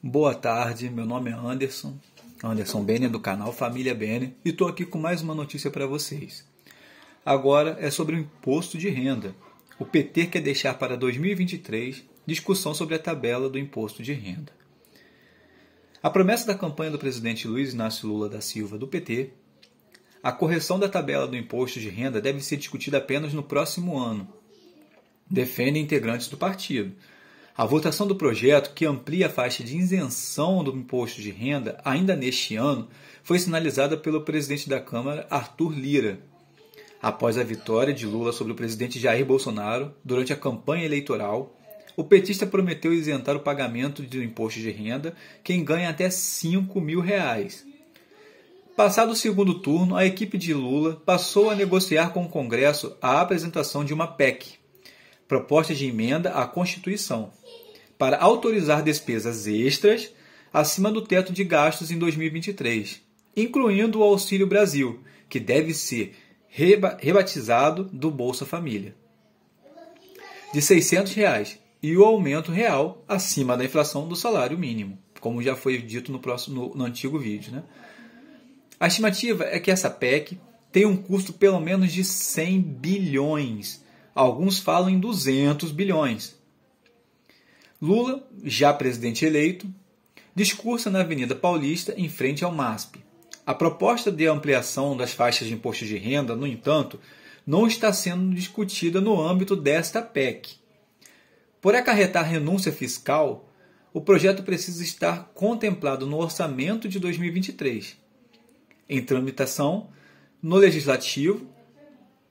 Boa tarde, meu nome é Anderson Bene, do canal Família Bene, e estou aqui com mais uma notícia para vocês. Agora é sobre o imposto de renda. O PT quer deixar para 2023 discussão sobre a tabela do imposto de renda. A promessa da campanha do presidente Luiz Inácio Lula da Silva, do PT, a correção da tabela do imposto de renda deve ser discutida apenas no próximo ano, defendem integrantes do partido. A votação do projeto, que amplia a faixa de isenção do imposto de renda ainda neste ano, foi sinalizada pelo presidente da Câmara, Arthur Lira, após a vitória de Lula sobre o presidente Jair Bolsonaro durante a campanha eleitoral. O petista prometeu isentar o pagamento do imposto de renda quem ganha até R$5.000. Passado o segundo turno, a equipe de Lula passou a negociar com o Congresso a apresentação de uma PEC, proposta de emenda à Constituição, para autorizar despesas extras acima do teto de gastos em 2023, incluindo o Auxílio Brasil, que deve ser rebatizado do Bolsa Família, de R$600, e o aumento real acima da inflação do salário mínimo, como já foi dito no antigo vídeo, né? A estimativa é que essa PEC tem um custo pelo menos de 100 bilhões. Alguns falam em 200 bilhões. Lula, já presidente eleito, discursa na Avenida Paulista, em frente ao MASP. A proposta de ampliação das faixas de imposto de renda, no entanto, não está sendo discutida no âmbito desta PEC. Por acarretar renúncia fiscal, o projeto precisa estar contemplado no orçamento de 2023. Em tramitação, no Legislativo,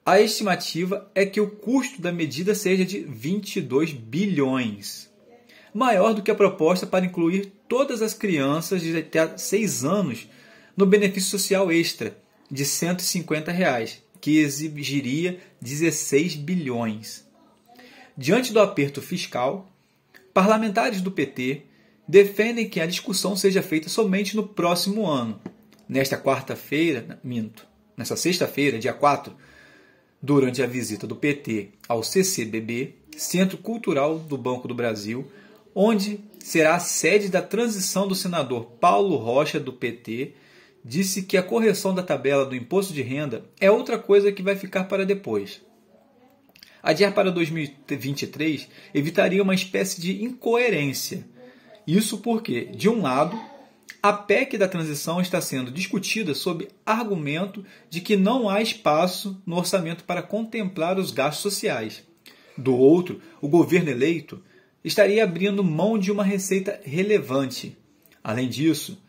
a estimativa é que o custo da medida seja de 22 bilhões, maior do que a proposta para incluir todas as crianças de até 6 anos no benefício social extra de R$150, que exigiria 16 bilhões. Diante do aperto fiscal, parlamentares do PT defendem que a discussão seja feita somente no próximo ano. Nesta sexta-feira, dia 4, durante a visita do PT ao CCBB, Centro Cultural do Banco do Brasil, onde será a sede da transição do senador Paulo Rocha, do PT, disse que a correção da tabela do imposto de renda é outra coisa que vai ficar para depois. Adiar para 2023 evitaria uma espécie de incoerência. Isso porque, de um lado, a PEC da transição está sendo discutida sob argumento de que não há espaço no orçamento para contemplar os gastos sociais. Do outro, o governo eleito estaria abrindo mão de uma receita relevante. Além disso,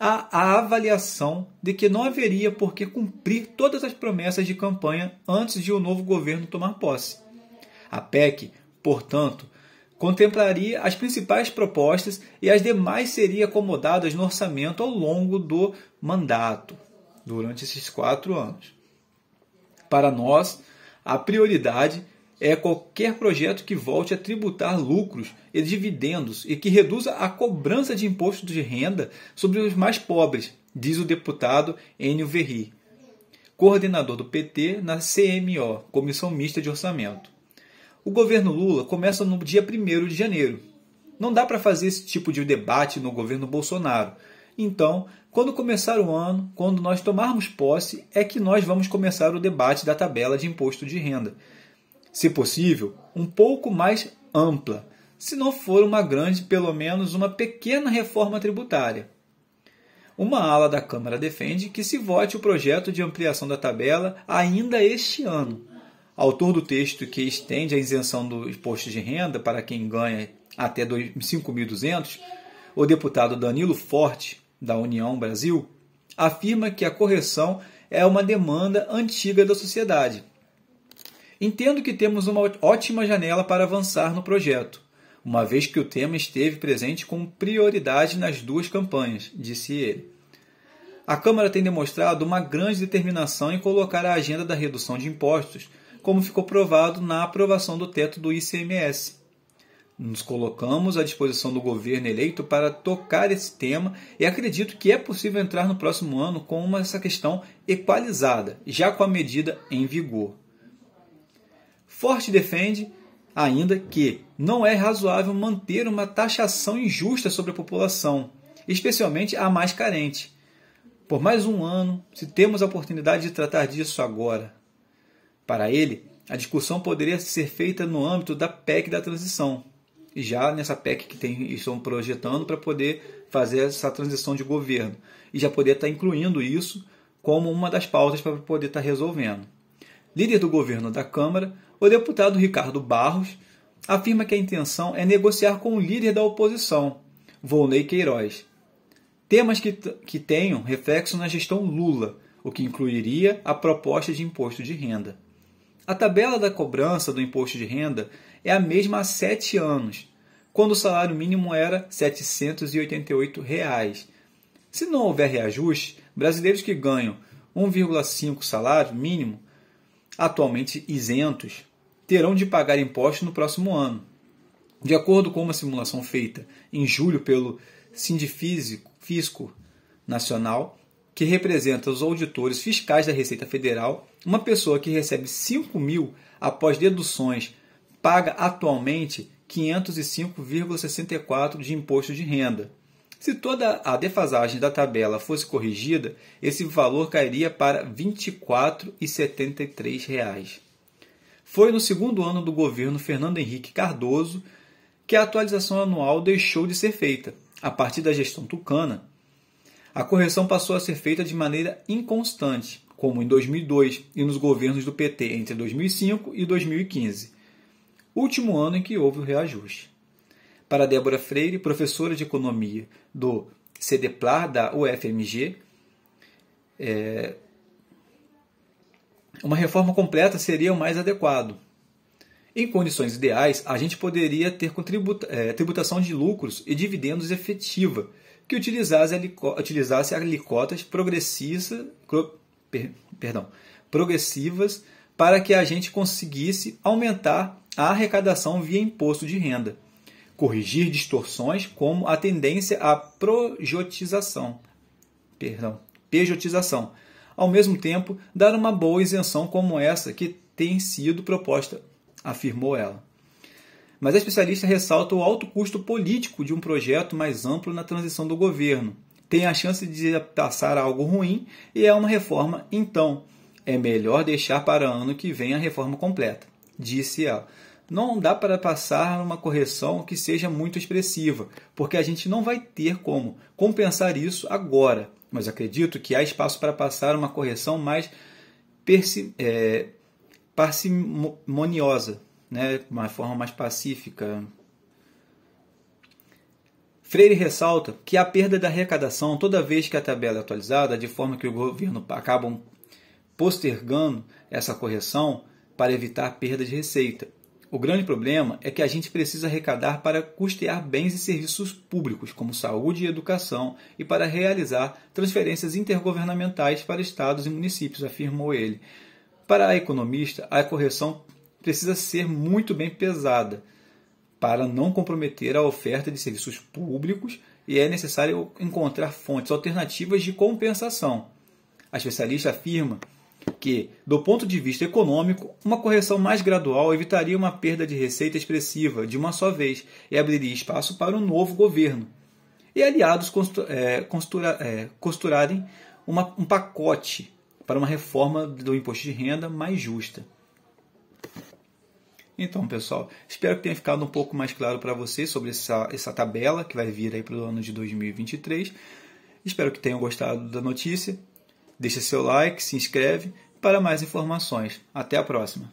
há a avaliação de que não haveria por que cumprir todas as promessas de campanha antes de o novo governo tomar posse. A PEC, portanto, contemplaria as principais propostas e as demais seriam acomodadas no orçamento ao longo do mandato, durante esses 4 anos. Para nós, a prioridade é qualquer projeto que volte a tributar lucros e dividendos e que reduza a cobrança de imposto de renda sobre os mais pobres, diz o deputado Enio Verri, coordenador do PT na CMO, Comissão Mista de Orçamento. O governo Lula começa no dia 1º de janeiro. Não dá para fazer esse tipo de debate no governo Bolsonaro. Então, quando começar o ano, quando nós tomarmos posse, é que nós vamos começar o debate da tabela de imposto de renda. Se possível, um pouco mais ampla, se não for uma grande, pelo menos uma pequena reforma tributária. Uma ala da Câmara defende que se vote o projeto de ampliação da tabela ainda este ano. Autor do texto que estende a isenção do imposto de renda para quem ganha até 5.200, o deputado Danilo Forte, da União Brasil, afirma que a correção é uma demanda antiga da sociedade. Entendo que temos uma ótima janela para avançar no projeto, uma vez que o tema esteve presente com prioridade nas 2 campanhas, disse ele. A Câmara tem demonstrado uma grande determinação em colocar a agenda da redução de impostos, como ficou provado na aprovação do teto do ICMS. Nos colocamos à disposição do governo eleito para tocar esse tema e acredito que é possível entrar no próximo ano com essa questão equalizada, já com a medida em vigor. Forte defende ainda que não é razoável manter uma taxação injusta sobre a população, especialmente a mais carente. Por mais um ano, se temos a oportunidade de tratar disso agora. Para ele, a discussão poderia ser feita no âmbito da PEC da transição, e já nessa PEC que estão projetando para poder fazer essa transição de governo, e já poder estar incluindo isso como uma das pautas para poder estar resolvendo. Líder do governo da Câmara, o deputado Ricardo Barros afirma que a intenção é negociar com o líder da oposição, Volney Queiroz, temas que tenham reflexo na gestão Lula, o que incluiria a proposta de imposto de renda. A tabela da cobrança do imposto de renda é a mesma há 7 anos, quando o salário mínimo era R$ 788. Se não houver reajuste, brasileiros que ganham 1,5 salário mínimo, atualmente isentos, terão de pagar impostos no próximo ano. De acordo com uma simulação feita em julho pelo Sindifisco Nacional, que representa os auditores fiscais da Receita Federal, uma pessoa que recebe 5 mil após deduções paga atualmente 505,64 de imposto de renda. Se toda a defasagem da tabela fosse corrigida, esse valor cairia para R$ 24,73. Foi no segundo ano do governo Fernando Henrique Cardoso que a atualização anual deixou de ser feita. A partir da gestão tucana, a correção passou a ser feita de maneira inconstante, como em 2002 e nos governos do PT entre 2005 e 2015, último ano em que houve o reajuste. Para Débora Freire, professora de economia do CEDEPLAR da UFMG, uma reforma completa seria o mais adequado. Em condições ideais, a gente poderia ter tributação de lucros e dividendos efetiva, que utilizasse alíquotas progressivas para que a gente conseguisse aumentar a arrecadação via imposto de renda, corrigir distorções como a tendência à pejotização, ao mesmo tempo dar uma boa isenção como essa que tem sido proposta, afirmou ela. Mas a especialista ressalta o alto custo político de um projeto mais amplo na transição do governo. Tem a chance de passar algo ruim e é uma reforma, então é melhor deixar para ano que vem a reforma completa, disse ela. Não dá para passar uma correção que seja muito expressiva, porque a gente não vai ter como compensar isso agora. Mas acredito que há espaço para passar uma correção mais parcimoniosa, né? Uma forma mais pacífica. Freire ressalta que a perda da arrecadação toda vez que a tabela é atualizada, de forma que o governo acabam postergando essa correção para evitar perda de receita. O grande problema é que a gente precisa arrecadar para custear bens e serviços públicos, como saúde e educação, e para realizar transferências intergovernamentais para estados e municípios, afirmou ele. Para a economista, a correção precisa ser muito bem pesada para não comprometer a oferta de serviços públicos e é necessário encontrar fontes alternativas de compensação. A especialista afirma que, do ponto de vista econômico, uma correção mais gradual evitaria uma perda de receita expressiva de uma só vez e abriria espaço para um novo governo e aliados costurarem um pacote para uma reforma do imposto de renda mais justa. Então, pessoal, espero que tenha ficado um pouco mais claro para vocês sobre essa tabela que vai vir aí para o ano de 2023. Espero que tenham gostado da notícia. Deixa seu like, se inscreve para mais informações. Até a próxima!